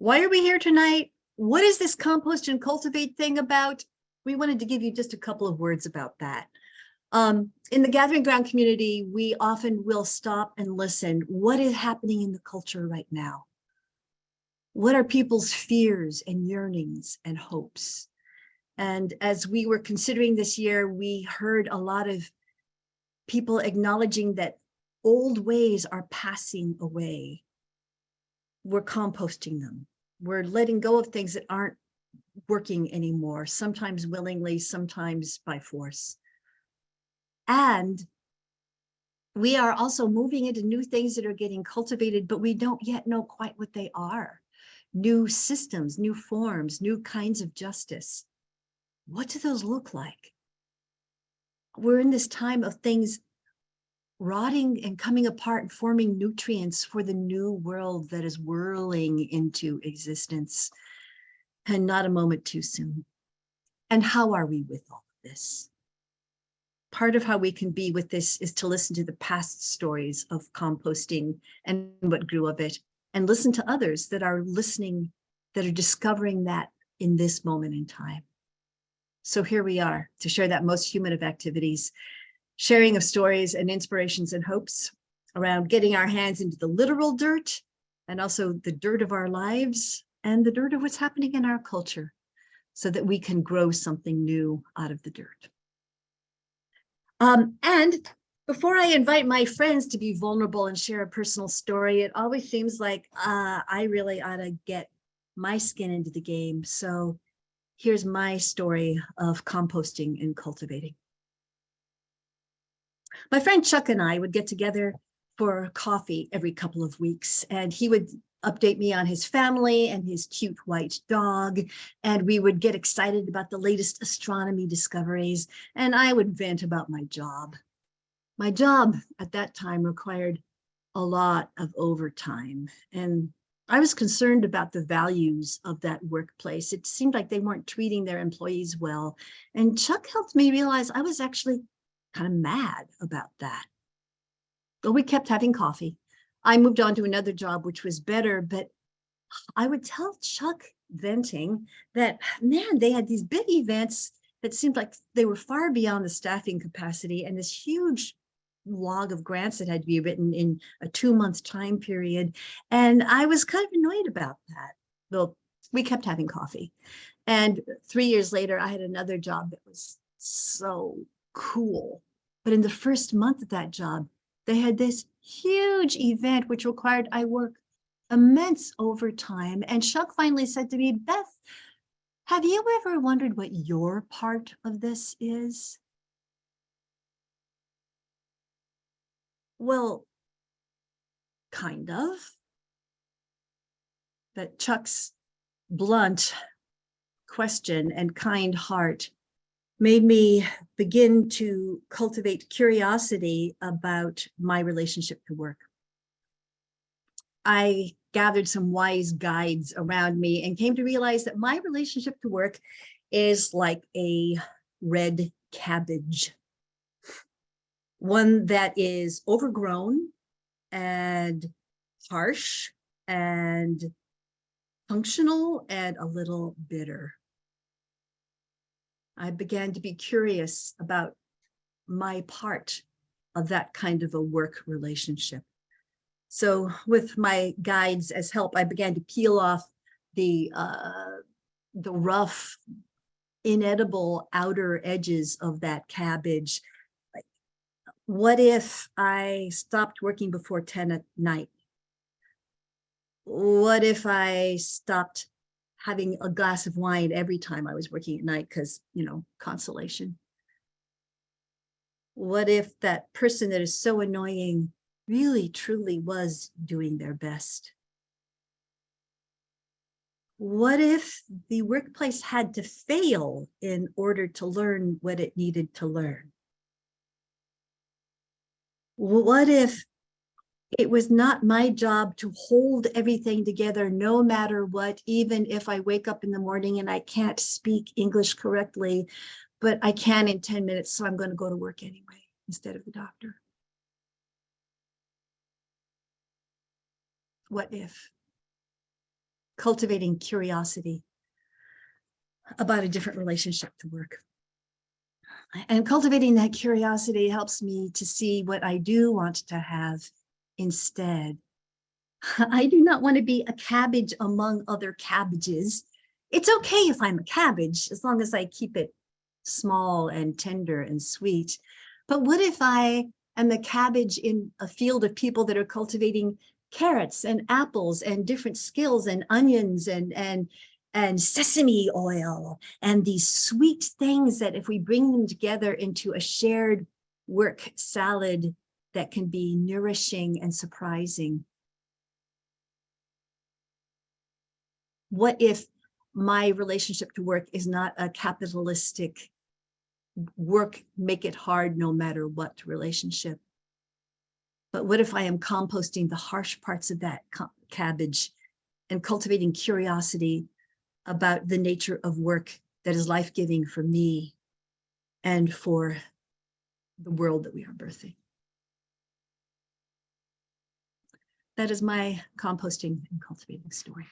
Why are we here tonight? What is this compost and cultivate thing about? We wanted to give you just a couple of words about that. In the Gathering Ground community, we often will stop and listen. What is happening in the culture right now? What are people's fears and yearnings and hopes? And as we were considering this year, we heard a lot of people acknowledging that old ways are passing away. We're composting them. We're letting go of things that aren't working anymore, sometimes willingly, sometimes by force. And we are also moving into new things that are getting cultivated, but we don't yet know quite what they are. New systems, new forms, new kinds of justice. What do those look like? We're in this time of things rotting and coming apart and forming nutrients for the new world that is whirling into existence, and not a moment too soon. And how are we with all of this? Part of how we can be with this is to listen to the past stories of composting and what grew of it, and listen to others that are listening, that are discovering that in this moment in time. So here we are to share that most human of activities, sharing of stories and inspirations and hopes around getting our hands into the literal dirt, and also the dirt of our lives and the dirt of what's happening in our culture, so that we can grow something new out of the dirt. And before I invite my friends to be vulnerable and share a personal story, it always seems like I really ought to get my skin into the game. So here's my story of composting and cultivating. My friend Chuck and I would get together for coffee every couple of weeks, and he would update me on his family and his cute white dog, and we would get excited about the latest astronomy discoveries, and I would vent about my job. My job at that time required a lot of overtime, and I was concerned about the values of that workplace. It seemed like they weren't treating their employees well, and Chuck helped me realize I was actually kind of mad about that. But we kept having coffee. I moved on to another job, which was better, but I would tell Chuck, venting, that, man, they had these big events that seemed like they were far beyond the staffing capacity, and this huge log of grants that had to be written in a 2-month time period. And I was kind of annoyed about that. Well, we kept having coffee. And 3 years later, I had another job that was so cool. But in the first month of that job, they had this huge event which required I work immense overtime. And Chuck finally said to me, Beth, have you ever wondered what your part of this is? Well, kind of. But Chuck's blunt question and kind heart made me begin to cultivate curiosity about my relationship to work. I gathered some wise guides around me and came to realize that my relationship to work is like a red cabbage, one that is overgrown and harsh and functional and a little bitter. I began to be curious about my part of that kind of a work relationship. So with my guides as help, I began to peel off the rough, inedible outer edges of that cabbage. Like, what if I stopped working before 10 at night? What if I stopped having a glass of wine every time I was working at night because, consolation? What if that person that is so annoying really, truly was doing their best? What if the workplace had to fail in order to learn what it needed to learn? What if it was not my job to hold everything together no matter what, even if I wake up in the morning and I can't speak English correctly, but I can in 10 minutes, so I'm going to go to work anyway instead of the doctor? What if? cultivating curiosity about a different relationship to work. And cultivating that curiosity helps me to see what I do want to have instead. I do not want to be a cabbage among other cabbages. It's okay if I'm a cabbage, as long as I keep it small and tender and sweet. But what if I am a cabbage in a field of people that are cultivating carrots and apples and different skills and onions and sesame oil and these sweet things that if we bring them together into a shared work salad that can be nourishing and surprising? What if my relationship to work is not a capitalistic work, make it hard no matter what relationship? But what if I am composting the harsh parts of that cabbage and cultivating curiosity about the nature of work that is life-giving for me and for the world that we are birthing? That is my composting and cultivating story.